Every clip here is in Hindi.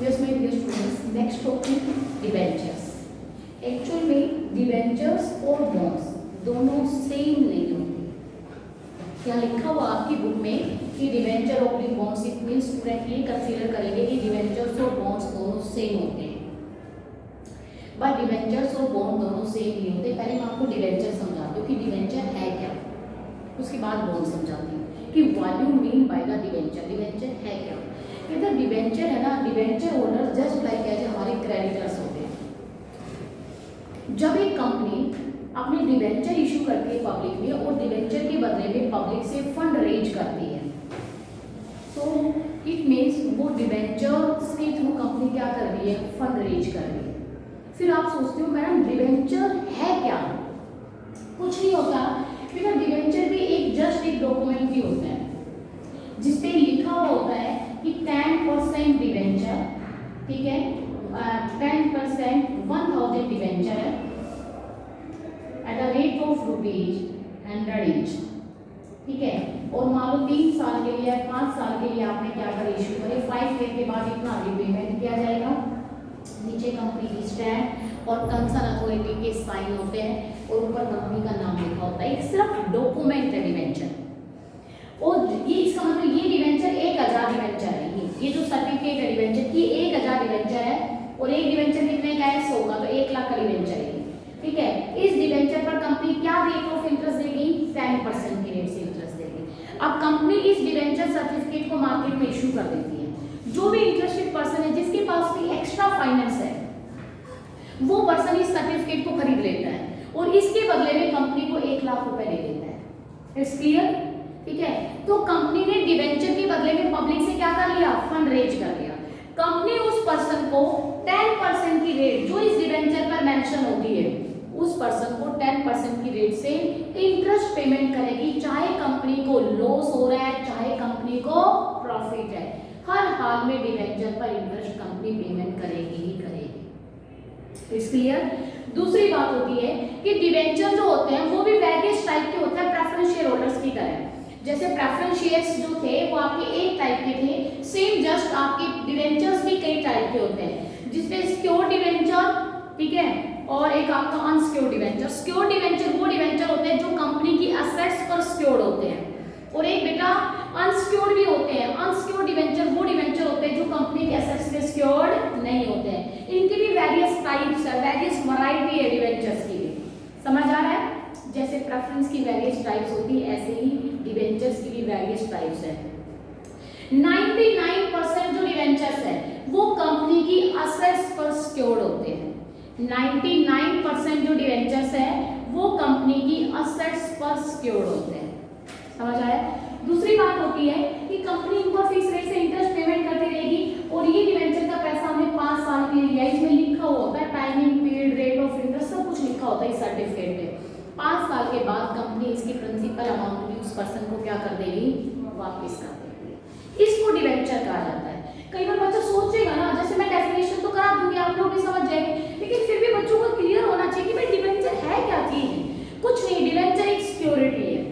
Yes my dear students, next topic debentures. Actual में डिबेंचर्स और बॉन्ड्स दोनों सेम नहीं होते। क्या लिखा हुआ आपकी बुक में कि डिबेंचर और बॉन्ड्स, इट मींस स्टूडेंट ये कंसीडर करेंगे कि डिबेंचर्स और बॉन्ड्स दोनों सेम होते हैं, बट डिबेंचर्स और बॉन्ड दोनों सेम नहीं होते। पहले मैं आपको डिबेंचर समझाती हूँ कि डिबेंचर है क्या, उसके बाद बॉन्ड समझाती हूँ कि what you mean by the debenture. Debenture है क्या? इधर डिबेंचर है ना, debenture holder just like as हमारे क्रेडिटर्स होते हैं। जब एक कंपनी अपने डिबेंचर इशू करती है पब्लिक में और डिबेंचर के बदले में पब्लिक से फंड रेज करती है, तो इट मीन्स वो डिबेंचर्स के थ्रू कंपनी क्या कर रही है, फंड रेज कर रही है। फिर आप सोचते हो मैडम डिबेंचर है क्या? कुछ नहीं होता, फिर डिबेंचर भी एक डॉक्यूमेंट भी होता है जिसपे लिखा हुआ होता है कि 10% डिबेंचर, ठीक है, 10% 1000 debenture at the rate of ₹100 each, ठीक है। और मान लो 3 साल के लिए 5 साल के लिए आपने क्या कर इशू करे, 5 ईयर के बाद इतना रिपेमेंट किया जाएगा। नीचे कंपनी की स्टैम्प और कंसर्न अथॉरिटी के साइन होते हैं और ऊपर कंपनी का नाम लिखा होता है। एक सिर्फ डॉक्यूमेंट है डिबेंचर, और ये इसका मतलब ये डिबेंचर 1000 डिबेंचर है। ये जो सर्टिफिकेट है डिबेंचर की 1000 डिबेंचर है, और एक डिबेंचर कितने का है, 100 का, तो 1 लाख का डिबेंचर है, ठीक है। इस डिबेंचर पर कंपनी क्या रेट ऑफ इंटरेस्ट देगी, 10% की रेट से इंटरेस्ट देगी। अब कंपनी इस डिबेंचर सर्टिफिकेट को मार्केट में इशू कर देती है। जो भी इंटरेस्टेड पर्सन है जिसके पास भी एक्स्ट्रा फाइनेंस है, वो पर्सन इस सर्टिफिकेट को खरीद लेता है और इसके बदले में कंपनी को 1 लाख रुपए दे देता है। इट्स क्लियर, ठीक है। तो कंपनी ने डिबेंचर के बदले में पब्लिक से क्या कर लिया, फंड रेज कर लिया। कंपनी उस पर्सन को 10% की रेट जो इस डिबेंचर पर मेंशन होती है, उस पर्सन को 10% की रेट से इंटरेस्ट पेमेंट करेगी, चाहे कंपनी को लॉस हो रहा है चाहे कंपनी को प्रॉफिट है। हर हाल में डिबेंचर पर इंटरेस्ट कंपनी पेमेंट करेगी ही करेगी। It's clear. दूसरी बात होती है कि डिबेंचर जो होते हैं वो भी वेरियस टाइप के होते हैं, प्रेफरेंस शेयर होल्डर्स की तरह। जैसे प्रेफरेंस शेयर्स जो थे वो आपके एक टाइप के थे, सेम जस्ट आपके डिबेंचर्स भी कई टाइप के होते हैं, जिसमें सिक्योर डिबेंचर, ठीक है, और एक आपका अनसिक्योर डिबेंचर। सिक्योर डिबेंचर वो डिबेंचर होते हैं जो कंपनी की एसेट्स पर सिक्योर्ड होते हैं, और एक बेटा अनसिक्योर्ड भी होते हैं। अनसिक्योर्ड डिबेंचर वो डिबेंचर होते हैं जो कंपनी के एसेट्स में सिक्योर्ड नहीं होते हैं। इनकी भी वेरियस टाइप्स है, वेरियस वैरायटी है डिबेंचर्स की भी। समझ आ रहा है? जैसे प्रेफरेंस की वेरियस टाइप्स होती है, ऐसे ही डिबेंचर्स की भी वेरियस टाइप्स है। 99% जो डिबेंचर्स है वो कंपनी की एसेट्स पर सिक्योर्ड होते हैं। 99% जो डिबेंचर्स है वो कंपनी की एसेट्स पर सिक्योर्ड होते हैं। समझ आया? दूसरी बात होती है कि कंपनी इनको फिक्स रेट से इंटरेस्ट पेमेंट करती रहेगी, और ये डिबेंचर का पैसा हमें 5 साल के लिए, इसमें लिखा हुआ होता है timing period, rate of interest, सब कुछ लिखा होता है इस सर्टिफिकेट में। 5 साल के बाद कंपनी इसकी प्रिंसिपल अमाउंट भी उस पर्सन को क्या कर देगी, वापस कर देगी। इसको डिबेंचर कहा जाता है। कई बार बच्चा सोचेगा ना, जैसे मैं डेफिनेशन तो करा दूंगी, आप लोग भी समझ जाएंगे, लेकिन फिर भी बच्चों को क्लियर होना चाहिए कि भाई डिबेंचर है क्या चीज। कुछ नहीं, डिबेंचर एक सिक्योरिटी है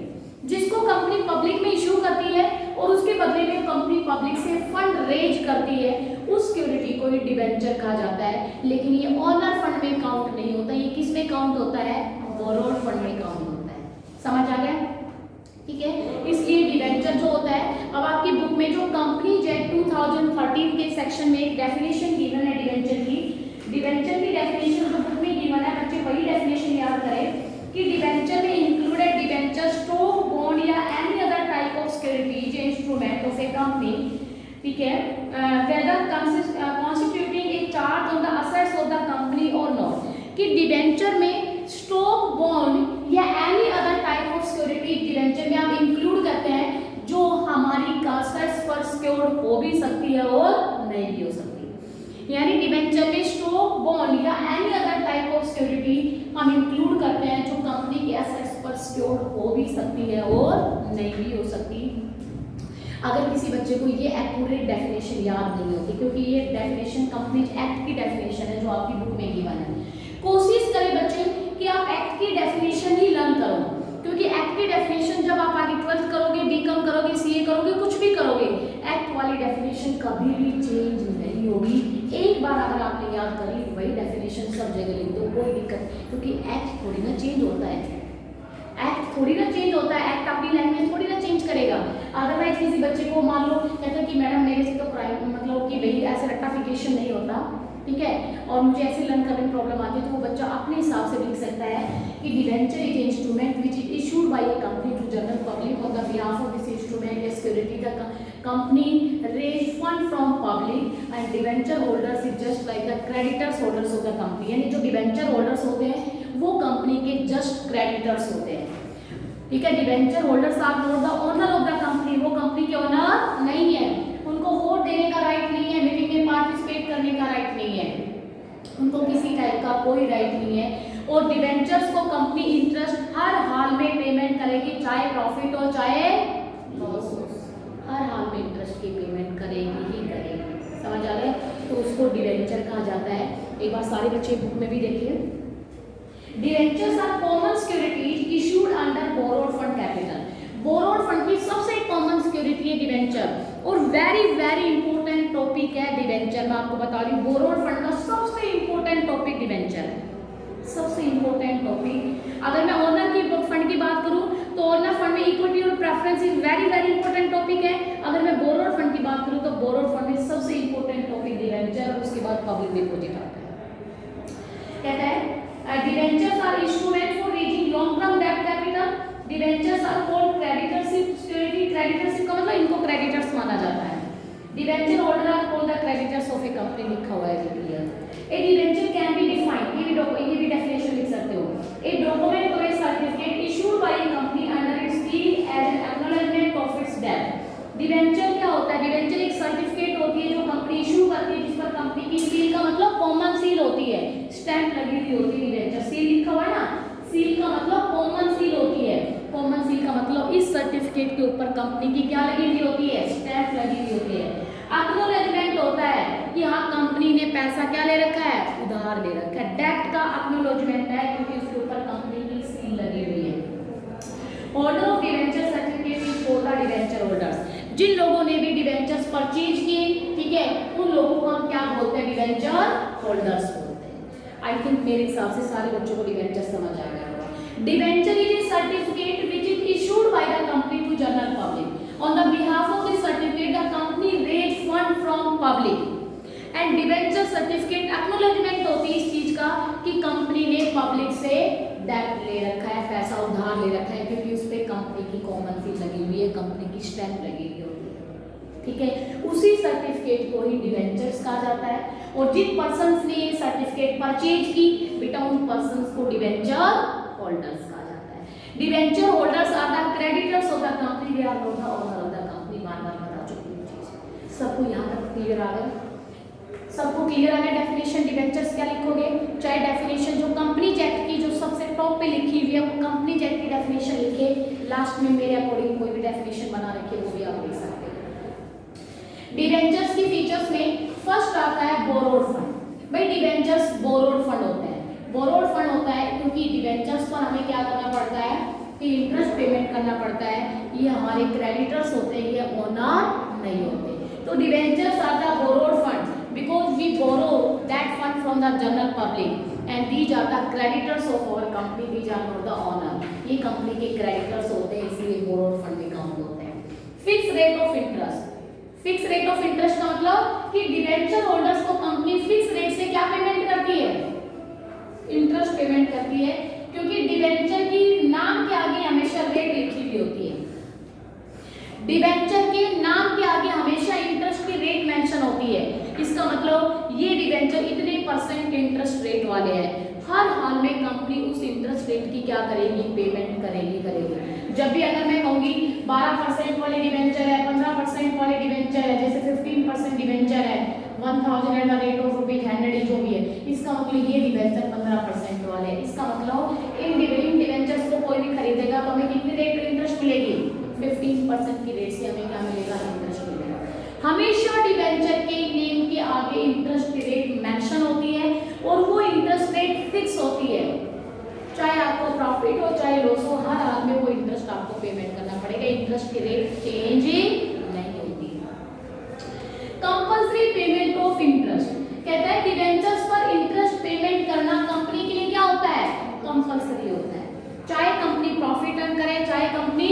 जिसको कंपनी पब्लिक में इशू करती है और उसके बदले में कंपनी पब्लिक से फंड रेज करती है। उस सिक्योरिटी को ही डिबेंचर कहा जाता है। लेकिन ये ऑनर फंड में काउंट नहीं होता, ये किस में काउंट होता है, बोरोड फंड में काउंट होता है। समझ आ गया? ठीक है। इसलिए डिबेंचर जो होता है, अब आपकी बुक में जो कंपनीज एक्ट 2013 के सेक्शन में एक डेफिनेशन गिवन है डिबेंचर की। डिबेंचर की डेफिनेशन जो बुक में गिवन है, बच्चे वही डेफिनेशन याद करें कि डिबेंचर में इंक्लूडेड डिबेंचर, स्टॉक, बॉन्ड या any other type of securities या इंस्ट्रूमेंट ऑफ ए कंपनी, ठीक है, whether constituting a charge on the assets of the company और नॉट। कि डिबेंचर में स्टॉक, बॉन्ड या any other type of security debenture में आप इंक्लूड करते हैं जो हमारी असेट्स पर सिक्योर्ड हो भी सकती है और नहीं भी हो सकती। यानी डिबेंचर में स्टॉक, बॉन्ड या any other type of security हम इंक्लूड करते हैं जो कंपनी के एसेट्स पर सिक्योर्ड हो भी सकती है और नहीं भी हो सकती। अगर किसी बच्चे को ये एक्यूरेट डेफिनेशन याद नहीं होती, क्योंकि ये डेफिनेशन कंपनीज एक्ट की डेफिनेशन है जो आपकी बुक में गिवन है, कोशिश करें बच्चे कि आप एक्ट की डेफिनेशन ही लर्न करो, क्योंकि एक्ट की डेफिनेशन जब आप आगे 12th करोगे, बीकॉम करोगे, सीए करोगे, कुछ भी करोगे, एक्ट वाली डेफिनेशन कभी भी चेंज नहीं होगी। एक बार अगर आपने याद कर ली वही डेफिनेशन सब जगह लिख दो, कोई दिक्कत, क्योंकि एक्ट थोड़ी ना चेंज होता है, एक्ट थोड़ी ना चेंज होता है, एक्ट अपनी लैंग्वेज थोड़ी ना चेंज करेगा। अदरवाइज किसी बच्चे को मान लो कहते हैं कि मैडम मेरे से तो क्राइम मतलब कि भाई ऐसे रट्टाफिकेशन नहीं होता, ठीक है, और मुझे ऐसे लर्न करने में प्रॉब्लम आती है, तो वो बच्चा अपने हिसाब से लिख सकता है कि debenture is instrument which is issued by a company to general public on the behalf of this instrument या security the company raise fund from public and debenture holders is just like the creditors holders of the company. यानी जो डिवेंचर होल्डर्स होते हैं वो कंपनी के जस्ट क्रेडिटर्स होते हैं, ठीक है। Debenture holders are not the owner of the company, वो कंपनी के ओनर नहीं है, उनको वोट देने का राइट नहीं है, मीटिंग में पार्टिसिपेट करने का राइट नहीं है, उनको किसी टाइप का कोई राइट नहीं है। और डिवेंचर्स को कंपनी इंटरेस्ट हर हाल में पेमेंट करेगी, चाहे प्रॉफिट हो चाहे लॉस हो, हर हाल में इंटरेस्ट की पेमेंट करेगी ही करेगी। समझ आ रहा है? तो उसको डिवेंचर कहा जाता है। एक बार सारे बच्चे बुक में भी देखिए, debentures are common securities issued under borrowed fund capital. Borrowed fund की सबसे कॉमन सिक्योरिटी है डिवेंचर, और वेरी इंपॉर्टेंट टॉपिक है डिवेंचर। मैं आपको बता रही हूँ बोरोड फंड का सबसे इंपॉर्टेंट टॉपिक डिवेंचर है, सबसे इंपॉर्टेंट टॉपिक। अगर मैं ओनर की फंड की बात करूं तो ओनर फंड में इक्विटी और preference is very important topic है। अगर मैं बोरोड फंड की बात करूं तो बोरोड फंड में सबसे इंपॉर्टेंट टॉपिक डिवेंचर, और उसके बाद पब्लिक डिपॉजिट आता है। कहता है debentures are instrument for raising long term debt capital. Debentures are called creditorship security. Creditorship का मतलब इनको क्रेडिटर्स माना जाता है। Debenture holder are called the creditors of a company, लिखा हुआ है clear. A debenture can be defined, ये भी डेफिनेशन लिख सकते हो, ए डॉक्यूमेंट और a certificate issued by a company under its seal as an acknowledgement of its debt. Debenture क्या होता है? डिवेंचर एक सर्टिफिकेट होती है जो कंपनी इशू करती है, जिस पर कंपनी की सील का मतलब कॉमन सील होती है, स्टैंप लगी हुई होती है। डिवेंचर सील लिखा हुआ है ना, सील का मतलब कॉमन सील होती है। कॉमन सील का मतलब इस सर्टिफिकेट के ऊपर कंपनी की क्या लगी हुई होती है? स्टैंप लगी हुई होती है। एक्नॉलेजमेंट होता है कि हाँ कंपनी ने पैसा क्या ले रखा है? उधार ले रखा है। डेट का एक्नॉलेजमेंट है क्योंकि उसके ऊपर कंपनी की सील लगी हुई है। Holder of debenture certificate is for the debenture holders. जिन लोगों ने भी डिवेंचर्स परचेज किए, ठीक है, उन लोगों को हम क्या बोलते हैं? डिवेंचर होल्डर्स बोलते हैं। आई थिंक मेरे हिसाब से सारे बच्चों को डिवेंचर समझ आ गया होगा। Debenture is a certificate which is issued by the company to general public. On the behalf of this certificate the company raise fund from public and debenture certificate acknowledgement होती है इस चीज का कि कंपनी ने पब्लिक से डेट ले रखा है, पैसा उधार ले रखा है, क्योंकि उस पे कंपनी की कॉमन फी लगी हुई है, कंपनी की स्टैंप लगी हुई होती है, ठीक है। उसी सर्टिफिकेट को ही डिवेंचर्स कहा जाता है। और जिन पर्सन्स ने ये सर्टिफिकेट परचेज की बेटा उन पर्सन्स को डिवेंचर होल्डर्स कहा जाता है। Debenture holders are the creditors of the company, they are not the owner of the company. बार-बार बता चुकी हूं चीज, सबको यहां तक क्लियर आ गया? सबको क्लियर आ गया? डेफिनेशन डिवेंचर्स क्या लिखोगे? चाहे डेफिनेशन जो कंपनी एक्ट की जो सबसे टॉप पे लिखी हुई है वो कंपनी एक्ट की डेफिनेशन लिखे, लास्ट में मेरे अकॉर्डिंग कोई भी डेफिनेशन बना रखिए वो भी आप लिख सकते हो। डिवेंचर्स की फीचर्स में फर्स्ट आता है बोरोड फंड। भाई डिवेंचर्स बोरोड फंड होते हैं। बोरोड फंड होता है क्योंकि डिवेंचर्स पर हमें क्या करना पड़ता है कि इंटरेस्ट पेमेंट करना पड़ता है। ये हमारे क्रेडिटर्स होते हैं, ये ओनर नहीं होते। तो debentures are the borrowed fund because we borrow that fund from the general public and these are the creditors of our company, these are not the owner। ये कंपनी के क्रेडिटर्स होते हैं, इसलिए बोरोड फंड में काउंट होते हैं। Fix rate of interest. Fix rate of interest का मतलब कि डिवेंचर होल्डर्स को कंपनी फिक्स रेट से क्या पेमेंट करती है? इंटरेस्ट पेमेंट करती है, क्योंकि डिवेंचर की नाम के आगे हमेशा रेट लिखी हुई होती है। डिवेंचर के नाम के आगे हमेशा इंटरेस्ट की रेट मेंशन होती है। इसका मतलब ये डिवेंचर इतने परसेंट इंटरेस्ट रेट वाले हैं, हर हाल में कंपनी उस इंटरेस्ट रेट की क्या करेगी? पेमेंट करेगी। जब भी अगर मैं कहूंगी 12% वाले डिवेंचर है, 15% वाले डिवेंचर है, जैसे 15% डिवेंचर है 1000 एट द रेट ऑफ ₹100 जो भी है, इसका मतलब ये डिवेंचर 15% वाले है। इसका मतलब इन डिवेंचर्स को कोई भी खरीदेगा तो हमें कितनी रेट इंटरेस्ट मिलेगी? 15% की रेट से हमें क्या मिलेगा? इंटरेस्ट मिलेगा। हमेशा डिवेंचर के नेम के आगे इंटरेस्ट की रेट मेंशन होती है और वो इंटरेस्ट रेट फिक्स होती है, चाहे आपको प्रॉफिट हो चाहे लॉस हो, हर हाल में वो इंटरेस्ट आपको पेमेंट करना पड़ेगा। इंटरेस्ट की रेट चेंज नहीं होती। कंपल्सरी पेमेंट ऑफ इंटरेस्ट, कहता है डिबेंचर्स पर इंटरेस्ट पेमेंट करना कंपनी के लिए क्या होता है, कंपल्सरी होता है, चाहे कंपनी प्रॉफिट अर्न करे चाहे कंपनी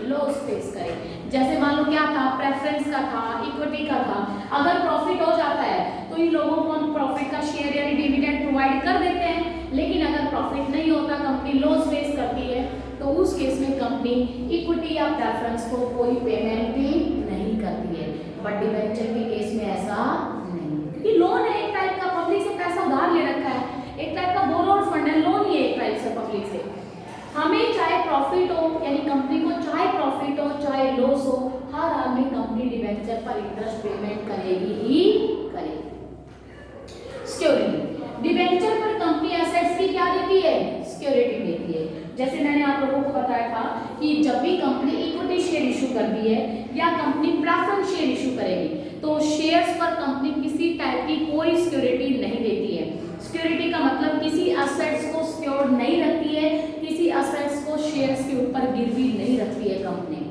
लॉस फेस करे। जैसे मान लो क्या था, प्रेफरेंस का था, इक्विटी का था, अगर प्रॉफिट हो जाता है तो इन लोगों को हम प्रॉफिट का शेयर यानी डिविडेंड प्रोवाइड कर देते हैं, लेकिन अगर प्रॉफिट नहीं होता, कंपनी लॉस फेस करती है, तो उस केस में कंपनी इक्विटी या प्रेफरेंस को कोई पेमेंट भी नहीं करती है। बट डिबेंचर के केस में ऐसा नहीं, क्योंकि लोन है एक टाइप का, पब्लिक से पैसा उधार ले रखा है, एक टाइप का बोरोड फंड है, लोन ही है एक टाइप से पब्लिक से। हमें चाहे प्रॉफिट हो यानी कंपनी को चाहे प्रॉफिट हो चाहे लॉस हो, हर हाल में कंपनी डिबेंचर पर इंटरेस्ट पेमेंट करेगी ही करेगी। सिक्योरिटी, डिबेंचर पर कंपनी एसेट्स की क्या देती है, सिक्योरिटी देती है। जैसे मैंने आप लोगों को बताया था कि जब भी कंपनी इक्विटी शेयर इशू करती है या कंपनी प्रेफरेंस शेयर इशू करेगी, तो शेयर्स पर कंपनी किसी टाइप की कोई सिक्योरिटी नहीं देती है। सिक्योरिटी का मतलब किसी एसेट्स को सिक्योर्ड नहीं रखती है, किसी एसेट्स को शेयर्स के ऊपर गिरवी नहीं रखती है कंपनी।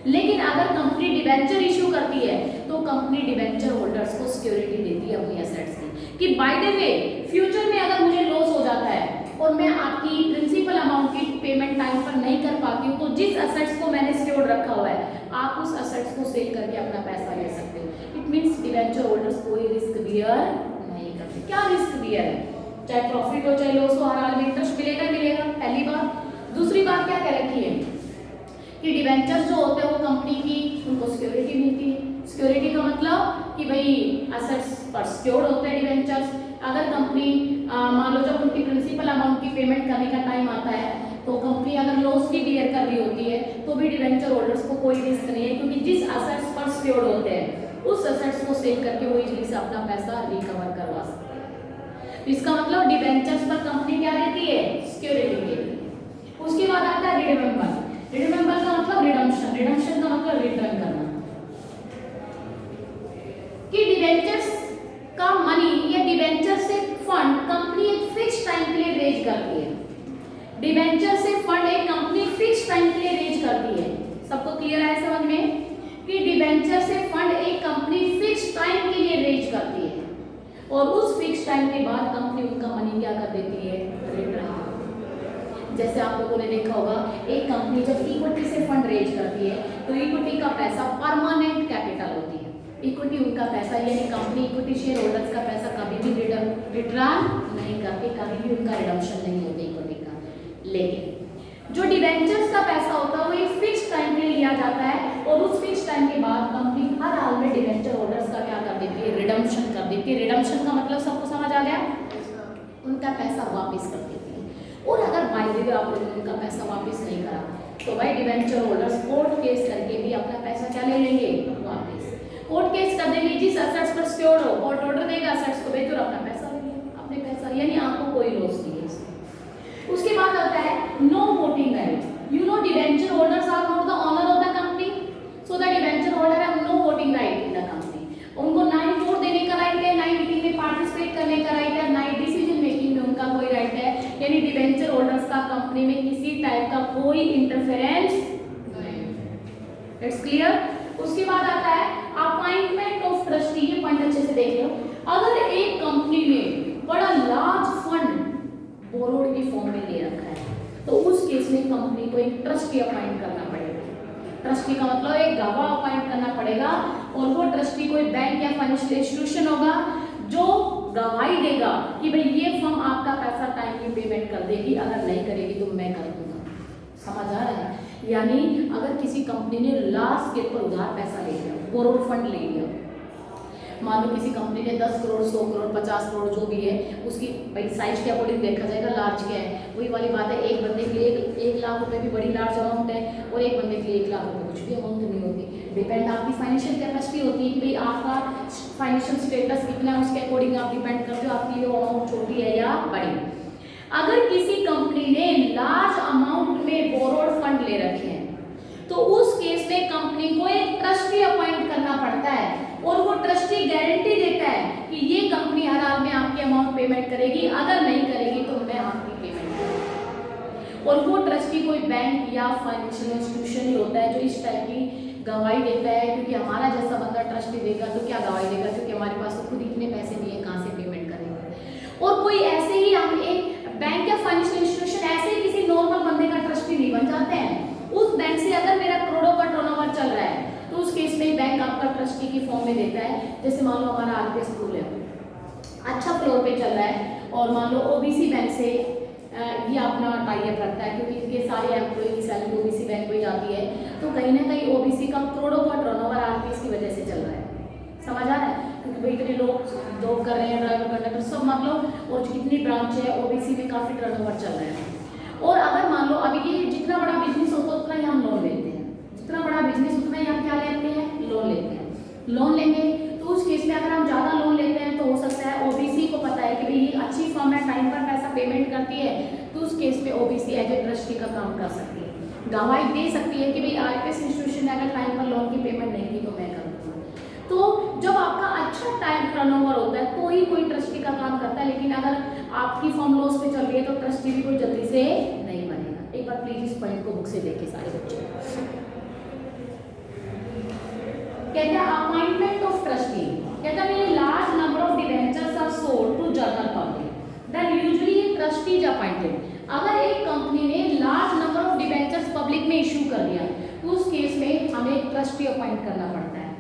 लेकिन अगर कंपनी डिबेंचर इशू करती है तो कंपनी डिबेंचर होल्डर्स को सिक्योरिटी देती है अपनी एसेट्स की, कि बाय द वे फ्यूचर में अगर मुझे लॉस हो जाता है और मैं आपकी प्रिंसिपल अमाउंट की पेमेंट टाइम पर नहीं कर पाती हूँ, तो जिस एसेट्स को मैंने सिक्योर्ड रखा हुआ है आप उस एसेट्स को सेल करके अपना पैसा ले सकते हो। इट मींस डिबेंचर होल्डर्स कोई रिस्क बियर नहीं करते। क्या रिस्क बियर है, चाहे प्रॉफिट हो चाहे लॉस हो, हर हाल में इंटरेस्ट मिलेगा मिलेगा, पहली बात। दूसरी बात क्या कह रखी है कि डिबेंचर्स जो होते हैं वो कंपनी की उनको सिक्योरिटी मिलती है। सिक्योरिटी का मतलब कि भाई एसेट्स पर सिक्योर्ड होते हैं डिबेंचर्स। अगर कंपनी मान लो जब उनकी प्रिंसिपल अमाउंट की पेमेंट करने का टाइम आता है तो कंपनी अगर लॉस भी बियर कर रही होती है तो भी डिबेंचर होल्डर्स को कोई रिस्क नहीं है, क्योंकि जिस एसेट्स पर सिक्योर्ड होते हैं उस एसेट्स को सेल करके वो इजीली से अपना पैसा रिकवर करवा सकते हैं। इसका मतलब डिबेंचर्स पर कंपनी क्या रहती है, सिक्योरिटी देती है। उसके बाद आता है रिडेम्बर। रिडेम्बर का मतलब रिडम्पशन, रिडम्पशन का मतलब रिटर्न करना, कि डिबेंचर्स का मनी या डिबेंचर से फंड कंपनी एक फिक्स टाइम के लिए रेज करती है। डिबेंचर से फंड एक कंपनी फिक्स टाइम के लिए रेज करती है। सबको क्लियर है समझ में कि डिबेंचर से फंड एक कंपनी फिक्स टाइम के लिए रेज करती है और उस फिक्स टाइम के बाद कंपनी उनका मनी क्या कर देती है, रिटर्न। जैसे आप लोगों ने देखा होगा एक कंपनी जब इक्विटी से फंड रेज करती है तो इक्विटी का पैसा परमानेंट कैपिटल होती है। इक्विटी उनका पैसा यानी कंपनी इक्विटी शेयर होल्डर्स का पैसा कभी भी रिटर्न नहीं करती, कभी भी उनका रिडम्पशन नहीं होता इक्विटी का। लेकिन जो डिबेंचर्स का पैसा होता है वो एक फिक्स टाइम के लिए लिया जाता है और उस फिक्स टाइम के बाद कंपनी हर हाल में डिबेंचर होल्डर्स का क्या कर देती है, रिडम्पशन कर देती है। रिडम्पशन का मतलब सबको समझ आ गया, उनका पैसा वापस कर देती है। और अगर बाय द वे आप लोगों ने उनका पैसा वापस नहीं करा तो भाई डिबेंचर होल्डर्स कोर्ट केस करके भी अपना पैसा क्या ले लेंगे, वापस। कोर्ट केस कर देंगे, जिस एसेट्स पर सिक्योर्ड हो कोर्ट ऑर्डर देगा एसेट्स को बेचो और अपना पैसा ले लो, अपने पैसा, यानी आपको कोई लॉस नहीं है इसमें। उसके बाद आता है no voting right. You know debenture holders are not the owner of the company, so the debenture holder have no voting right in the company. उनको ना ही वोट देने का राइट है, ना ही मीटिंग में पार्टिसिपेट करने का राइट है, ना ही डिसीजन मेकिंग में उनका कोई राइट है। यानी डिबेंचर होल्डर्स का कंपनी में किसी टाइप का कोई इंटरफेरेंस नहीं। It's clear. उसके बाद आता है अपॉइंटमेंट ऑफ ट्रस्टी। ये पॉइंट अच्छे से देख लो। अगर एक कंपनी में बड़ा लार्ज फंड बोरोड के फॉर्म में ले रखा है तो उस केस में कंपनी को एक ट्रस्टी अपॉइंट करना पड़ेगा। ट्रस्टी का मतलब एक गवाह अपॉइंट करना पड़ेगा और वो ट्रस्टी कोई बैंक या फाइनेंशियल इंस्टीट्यूशन होगा जो गवाही देगा कि भाई ये फर्म आपका पैसा टाइम की पेमेंट कर देगी, अगर नहीं करेगी तो मैं कर दूंगा। समझ आ रहा है? यानी अगर किसी कंपनी ने लार्ज स्केल पर उधार पैसा ले लिया, बोरोड फंड ले लिया, मान लो किसी कंपनी ने 10 करोड़ 100 करोड़ 50 करोड़ जो भी है उसकी भाई साइज के अकॉर्डिंग देखा जाएगा लार्ज क्या है। वही वाली बात है, एक बंदे के लिए 1 लाख रुपए भी बड़ी लार्ज अमाउंट है और एक बंदे के लिए 1 लाख रुपए कुछ भी अमाउंट नहीं होती। डिपेंड आपकी फाइनेंशियल कैपेसिटी होती है कि भाई आपका फाइनेंशियल स्टेटस कितना है, उसके अकॉर्डिंग आप डिपेंड करते हो आपके लिए वो अमाउंट छोटी है या बड़ी। अगर किसी कंपनी ने लार्ज अमाउंट में बोरोड फंड ले रखे हैं तो उस केस में कंपनी को एक ट्रस्टी अपॉइंट करना पड़ता है और वो ट्रस्टी गारंटी देता है कि ये कंपनी हर हाल में आपकी अमाउंट पेमेंट करेगी, अगर नहीं करेगी तो मैं आपकी पेमेंट करूंगा। और वो ट्रस्टी कोई बैंक या फाइनेंशियल इंस्टीट्यूशन ही होता है जो इस टाइप की गवाही देता है, क्योंकि हमारा जैसा बंदा ट्रस्टी देगा तो क्या गवाही देगा, क्योंकि की फॉर्म में देता है। जैसे मान लो हमारा आरपीएस स्कूल है, अच्छा फ्लोर पे चल रहा है और मान लो ओबीसी बैंक से ये अपना टाइप रखता है, क्योंकि इनके सारे एम्प्लॉई की सैलरी ओबीसी बैंक में जाती है, तो कहीं ना कहीं ओबीसी का करोड़ों का टर्नओवर आरपीएस की वजह से चल रहा है। समझ आ रहा है? क्योंकि भाई इतने लोग जॉब कर रहे हैं, ड्राइवर कंडक्टर सब मान लो, और कितनी ब्रांच है ओबीसी में, काफी टर्नओवर चल रहा है। और अगर मान लो अभी ये जितना बड़ा बिजनेस होता है उतना ही हम लोन लेते हैं, जितना बड़ा बिजनेस उतना ही हम क्या लेते हैं, लोन लेते हैं। लोन लेंगे तो उस केस में अगर हम ज्यादा लोन लेते हैं तो हो सकता है ओबीसी को पता है कि भाई ये अच्छी फर्म है, टाइम पर पैसा पेमेंट करती है, तो उस केस में ओबीसी एज ए ट्रस्टी का काम कर सकती है, गवाही दे सकती है कि भाई आईपीएस इंस्टीट्यूशन ने अगर टाइम पर लोन की पेमेंट नहीं की तो मैं कर दूंगा। तो जब आपका अच्छा टाइम टर्नओवर होता है तो ही कोई ट्रस्टी का काम करता है, लेकिन अगर आपकी फर्म लॉस पे चल रही है तो ट्रस्टी भी कोई जल्दी से नहीं बनेगा। एक बार प्लीज इस पॉइंट को बुक से देखें सारे बच्चे। कहते हैं अपॉइंटमेंट ऑफ ट्रस्टी, कहता है large number of debentures are sold to general public then usually a trustee is appointed. अगर एक कंपनी ने large number of debentures public में इशू कर दिया तो उस केस में हमें एक ट्रस्टी अपॉइंट करना पड़ता है।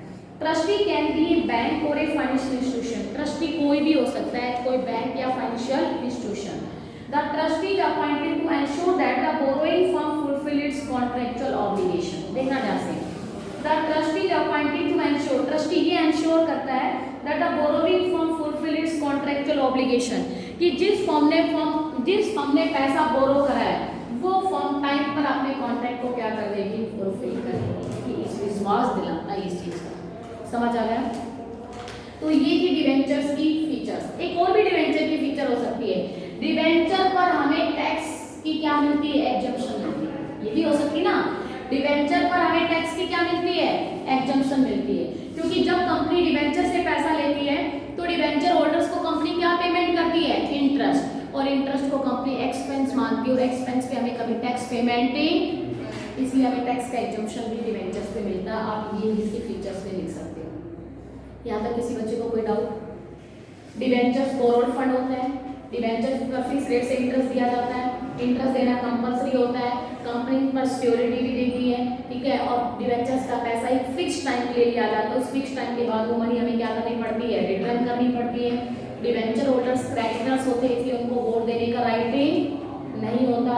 Trustee can be A bank और ए फाइनेंशियल इंस्टीट्यूशन, ट्रस्टी कोई भी हो सकता है, कोई बैंक या financial institution. The trustee is appointed to ensure that the borrowing firm fulfil its contractual obligation. देखना ध्यान से, the trustee is appointed to ensure, trustee ये एंश्योर करता है that the borrowing firm fulfil its contractual obligation, कि जिस फर्म ने पैसा बोरो करा है वो फर्म टाइम पर अपने कॉन्ट्रैक्ट को क्या कर देगी, फुलफिल करेगी, कि इस विश्वास दिलाता है इस चीज का। समझ आ गया? तो ये थी डिवेंचर्स की फीचर्स। एक और भी डिवेंचर की फीचर हो सकती है, डिवेंचर पर हमें टैक्स की क्या मिलती है, एग्जम्पशन मिलती है। ये भी हो सकती है ना, डिवेंचर पर हमें टैक्स की क्या मिलती है, एग्जम्पशन मिलती है। क्योंकि जब कंपनी डिवेंचर से पैसा लेती है तो डिवेंचर होल्डर्स को कंपनी क्या पेमेंट करती है, इंटरेस्ट, और इंटरेस्ट को कंपनी एक्सपेंस मानती है, और एक्सपेंस पे हमें कभी टैक्स पेमेंट ही, इसलिए हमें टैक्स का एग्जम्पशन भी डिवेंचर्स पे मिलता है। आप ये इसके फीचर्स पे लिख सकते हो। यहाँ तक किसी बच्चे को कोई डाउट? डिवेंचर्स बोरोड फंड होता है, डिवेंचर्स पर फिक्स रेट से इंटरेस्ट दिया जाता है, इंटरेस्ट देना कंपलसरी होता है, कंपनी पर सिक्योरिटी भी देती है, ठीक है, और डिवेंचर्स का पैसा एक फिक्स टाइम के लिए लिया जाता है, उस फिक्स टाइम के बाद वो मनी हमें क्या करनी पड़ती है, रिटर्न करनी पड़ती है। डिवेंचर होल्डर्स क्रेडिटर्स होते हैं, इसलिए उनको वोट देने का राइट नहीं होता।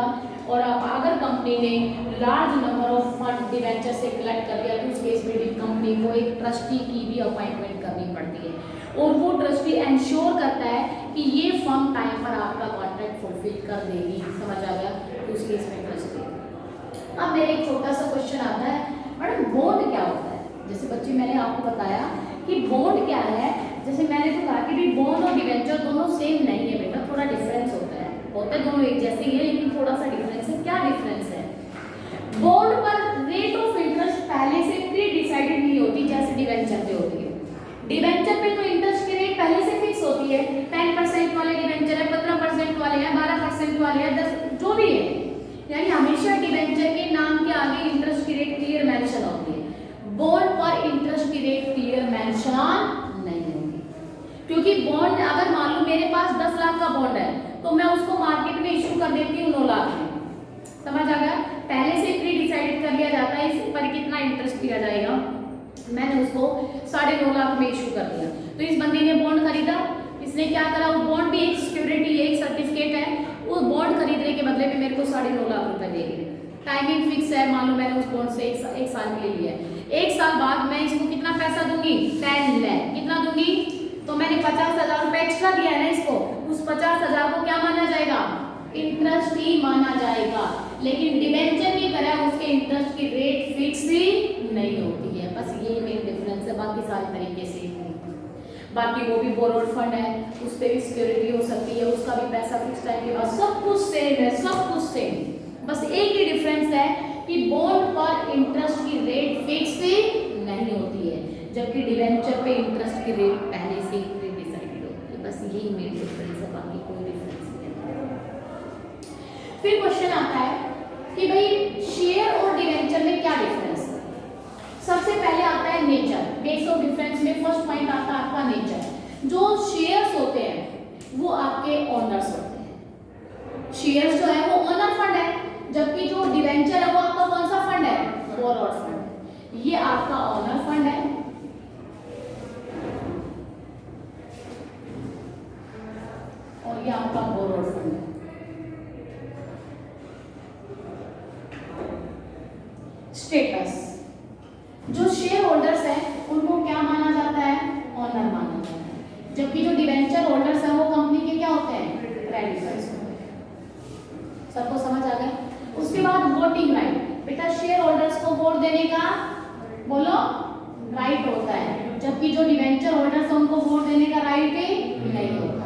और अगर कंपनी ने large number of fund debenture से कलेक्ट कर दिया तो उस केस में भी कंपनी को एक ट्रस्टी की भी अपॉइंटमेंट करनी पड़ती है, और वो ट्रस्टी एंश्योर करता है कि ये फर्म टाइम पर आपका कॉन्ट्रैक्ट फुलफिल कर देगी। समझ आ गया? तो उस केस में ट्रस्टी। अब मेरे एक छोटा सा क्वेश्चन आता है, मैडम बॉन्ड क्या होता है? जैसे बच्चे मैंने आपको बताया कि बॉन्ड क्या है, जैसे मैंने तो कहा कि भी बॉन्ड और डिवेंचर दोनों सेम नहीं है बेटा, थोड़ा डिफरेंस होता है, होते दोनों एक जैसे ही है लेकिन थोड़ा सा डिफरेंस है। क्या डिफरेंस है? बॉन्ड पर रेट ऑफ इंटरेस्ट पहले से प्री डिसाइडेड नहीं होती जैसे डिवेंचर पे होती है। डिवेंचर पे तो इंटरेस्ट की रेट पहले से फिक्स होती है, 10% वाले डिवेंचर है, 15% वाले हैं, 12% वाले हैं, 10 जो भी है, यानी हमेशा डिवेंचर के नाम के आगे इंटरेस्ट की रेट क्लियर मेंशन होती है। बॉन्ड पर इंटरेस्ट की रेट क्लियर मेंशन नहीं होती, क्योंकि बॉन्ड अगर मान लो मेरे पास 10 लाख का बॉन्ड है तो मैं उसको मार्केट में इशू कर देती हूँ 9 लाख में। समझ आ गया? पहले से प्री डिसाइड कर लिया जाता है इस पर कितना इंटरेस्ट दिया जाएगा, मैंने उसको 9.5 लाख में इशू कर दिया। तो इस बंदे ने बॉन्ड खरीदा, इसने क्या करा, वो बॉन्ड भी एक सिक्योरिटी है, एक सर्टिफिकेट है, वो बॉन्ड खरीदने के बदले में मेरे को 9.5 लाख रुपए देंगे। टाइमिंग फिक्स है, मान लो मैंने उस बॉन्ड से एक साल के लिए लिया है, 1 साल बाद मैं इसको कितना पैसा दूंगी, 10 लाख। कितना दूंगी? तो मैंने 50,000 रुपए एक्स्ट्रा दिया है ना इसको, उस 50,000 को क्या माना जाएगा, इंटरेस्ट ही माना जाएगा। लेकिन डिवेंचर की तरह उसके इंटरेस्ट की रेट फिक्स ही नहीं होती है। बस ये मेन डिफरेंस है, बाकी सारे तरीके से। बाकी वो भी बोरोड फंड है, उस पर भी सिक्योरिटी हो सकती है, उसका भी पैसा फिक्स टाइम के बाद, सब कुछ सेम है, सब कुछ सेम। बस एक ही डिफरेंस है कि बॉन्ड पर इंटरेस्ट की रेट फिक्स ही नहीं होती है, जबकि डिवेंचर पे इंटरेस्ट की रेट पहले से ही प्री डिसाइडेड होती है। बस यही मेन डिफरेंस है, बाकी कोई डिफरेंस नहीं है। फिर क्वेश्चन आता है कि भाई शेयर और डिवेंचर में क्या डिफरेंस है? सबसे पहले आता है नेचर। बेस ऑफ डिफरेंस में फर्स्ट पॉइंट आता है आपका नेचर। जो शेयर्स होते हैं वो आपके ओनर्स होते हैं, शेयर्स जो है वो ओनर फंड है, जबकि जो डिवेंचर है वो आपका कौन सा फंड है, बोरोड फंड। ये आपका ओनर फंड है, जबकि जो डिवेंचर होल्डर्स हैं उनको वोट देने का राइट नहीं होता।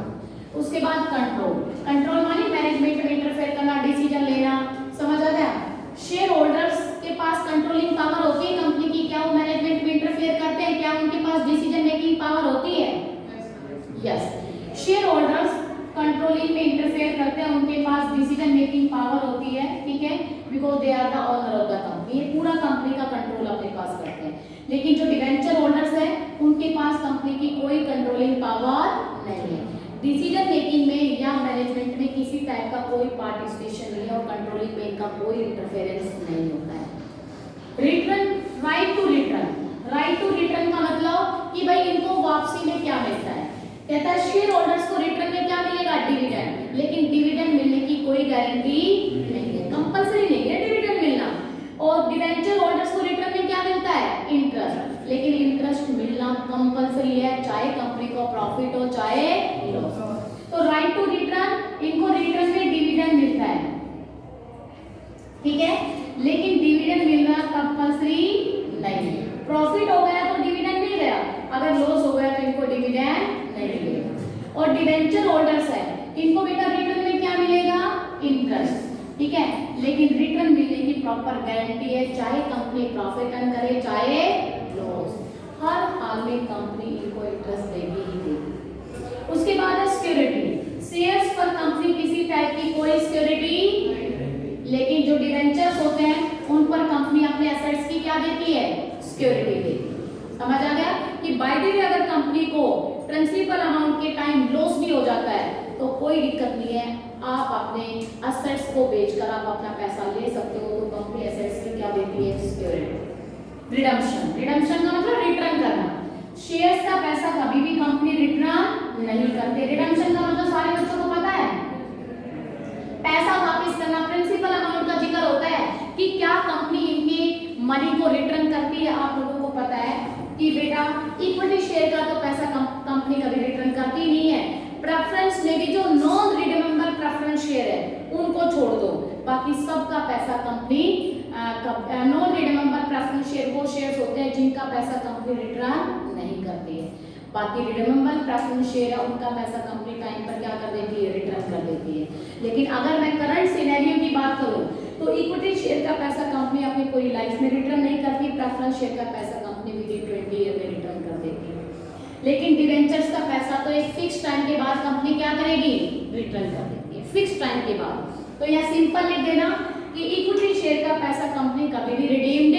उसके बाद कंट्रोल, कंट्रोल माने मैनेजमेंट में इंटरफेयर करना, डिसीजन लेना, समझ आ गया। शेयर होल्डर्स के पास कंट्रोलिंग पावर होती है कंपनी की, क्या वो मैनेजमेंट में इंटरफेयर करते हैं, क्या उनके पास डिसीजन मेकिंग पावर होती है? यस, शेयर होल्डर्स कंट्रोलिंग में इंटरफेयर करते हैं, उनके पास डिसीजन मेकिंग पावर होती है, ठीक है, because they are the owner of the company, ये पूरा कंपनी का कंट्रोल अपने पास करते हैं। लेकिन जो डिवेंचर होल्डर्स है उनके पास कंपनी की कोई कंट्रोलिंग पावर नहीं है, डिसीजन मेकिंग में या मैनेजमेंट में किसी टाइप का कोई पार्टिसिपेशन नहीं है और कंट्रोलिंग में इनका कोई इंटरफेरेंस नहीं होता है। Return, right to return, right to return का मतलब कि भाई इनको वापसी में क्या मिलता है, कहता है शेयर होल्डर्स को रिटर्न में क्या मिलेगा, डिविडेंड, लेकिन डिविडेंड मिलने की कोई गारंटी नहीं है, कंपल्सरी नहीं है डिविडेंड मिलना। और डिवेंचर होल्डर्स को रिटर्न में क्या मिलता है, इंटरेस्ट, लेकिन इंटरेस्ट मिलना कंपल्सरी है, चाहे कंपनी को प्रॉफिट हो चाहे लॉस। तो राइट टू रिटर्न, इनको रिटर्न में डिविडेंड मिलता है, ठीक है, लेकिन डिविडेंड मिलना कंपल्सरी नहीं, प्रॉफिट हो गया तो डिविडेंड मिल गया, अगर लॉस हो गया तो इनको डिविडेंड नहीं मिलेगा। और डिवेंचर होल्डर्स है, इनको बेटा रिटर्न में क्या मिलेगा, इंटरेस्ट, ठीक है, लेकिन रिटर्न मिलने की प्रॉपर गारंटी है, चाहे कंपनी प्रॉफिट अर्न करे चाहे लॉस, हर हाल में कंपनी इनको इंटरेस्ट देगी ही देगी। उसके बाद है सिक्योरिटी, शेयर्स पर कंपनी किसी टाइप की कोई सिक्योरिटी, लेकिन जो डिवेंचर्स होते हैं उन पर कंपनी अपने एसेट्स की क्या देती है, सिक्योरिटी देती है। समझ आ गया कि बाय द वे अगर कंपनी को प्रिंसिपल अमाउंट के टाइम लॉस भी हो जाता है तो कोई दिक्कत नहीं है, आप अपने एसेट्स को बेचकर आप अपना पैसा ले सकते हो, तो कंपनी एसेट्स की क्या देती है, सिक्योरिटी। रिडम्पशन, रिडम्पशन का मतलब रिटर्न करना, शेयर्स का पैसा कभी भी कंपनी रिटर्न नहीं करते। रिडम्पशन का मतलब सारे बच्चों को पता है, पैसा वापस करना, प्रिंसिपल अमाउंट का जिक्र होता है कि क्या कंपनी इनकी मनी को रिटर्न करती है। आप लोगों को पता है कि बेटा इक्विटी शेयर का तो पैसा कंपनी कभी रिटर्न करती नहीं है, प्रेफरेंस में भी जो नॉन रिडीमेबल प्रेफरेंस शेयर है उनको छोड़ दो, बाकी सबका पैसा company non redeemable preference share वो शेयर्स होते हैं जिनका पैसा कंपनी रिटर्न नहीं करती है, बाकी रिडीमेबल प्रेफरेंस शेयर है उनका पैसा कंपनी टाइम पर क्या कर देती है, रिटर्न कर देती है। लेकिन अगर मैं करंट सिनेरियो की बात करूं तो इक्विटी शेयर का पैसा कंपनी अपनी पूरी लाइफ में रिटर्न नहीं करती, प्रेफरेंस शेयर का पैसा कंपनी विद इन 20 ईयर में रिटर्न कर देती है। लेकिन डिवेंचर्स का पैसा तो एक फिक्स टाइम के बाद कंपनी क्या करेगी, रिटर्न कर देती है, फिक्स टाइम के बाद। तो यह सिंपल लिख देना कि इक्विटी शेयर का पैसा कंपनी कभी भी रिडीम्ड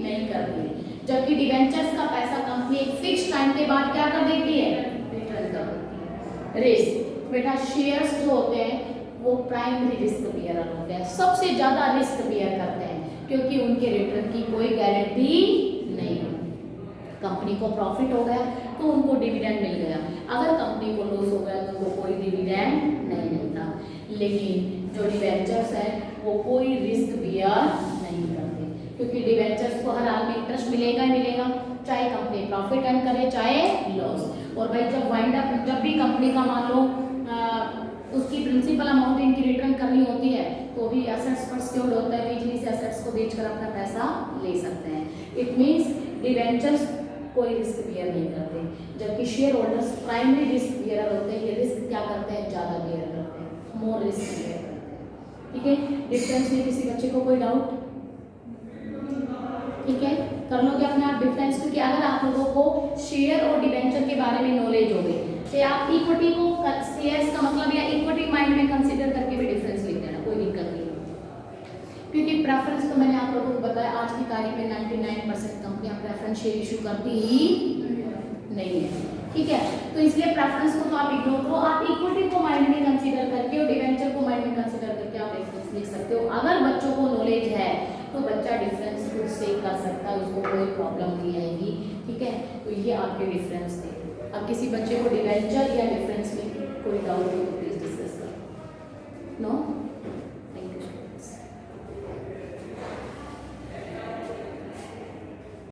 नहीं करती, जबकि डिवेंचर्स का पैसा कंपनी एक फिक्स टाइम के बाद क्या कर देती है, रिटर्न कर देती है। रिस्क, बेटा शेयर्स जो होते हैं वो प्राइमरी रिस्क बियरर होते हैं, सबसे ज्यादा रिस्क बियर करते हैं क्योंकि उनके रिटर्न की कोई गारंटी नहीं है। कंपनी को प्रॉफिट हो गया तो उनको डिविडेंड मिल गया, अगर कंपनी को लॉस हो गया तो उनको कोई डिविडेंड नहीं मिलता। लेकिन जो डिवेंचर्स है वो कोई रिस्क बियर नहीं करते क्योंकि डिवेंचर्स को हर हाल में इंटरेस्ट मिलेगा ही मिलेगा, चाहे कंपनी प्रॉफिट अर्न करे चाहे लॉस। और भाई जब वाइंड अप, जब भी कंपनी का मान लो उसकी प्रिंसिपल अमाउंट इनकी रिटर्न करनी होती है तो भी एसेट्स पर सिक्योर्ड होता है, बिजली से एसेट्स को बेचकर अपना पैसा ले सकते हैं। इट मींस डिवेंचर्स कोई रिस्क बियर नहीं करते, जबकि share holders primary risk bear होते हैं, ये रिस्क क्या करते हैं, ज्यादा बियर करते हैं, मोर रिस्क बियर करते हैं। ठीक है, डिफरेंस में किसी बच्चे को कोई डाउट? ठीक है, कर लोगे अपने आप डिफरेंस, क्योंकि अगर आप लोगों को शेयर और डिवेंचर के बारे में नॉलेज हो गई तो आप इक्विटी को शेयर्स का मतलब या इक्विटी माइंड में कंसीडर करके भी डिफरेंस लिख देना, कोई दिक्कत नहीं, क्योंकि प्रेफरेंस तो मैंने आप लोगों को बताया आज की तारीख में 99% कंपनियां प्रेफरेंस शेयर इशू करती ही नहीं है। ठीक है, तो इसलिए प्रेफरेंस को तो आप इग्नोर करो, आप इक्विटी को माइंड में कंसीडर करके और डिवेंचर को माइंड में कंसीडर करके आप डिफरेंस लिख सकते हो। अगर बच्चों को नॉलेज है तो बच्चा डिफरेंस खुद से कर सकता है, उसको कोई प्रॉब्लम नहीं आएगी। ठीक है, तो ये आपके डिफरेंस थे। अब किसी बच्चे को डिवेंचर या डिफरेंस में कोई डाउट हो तो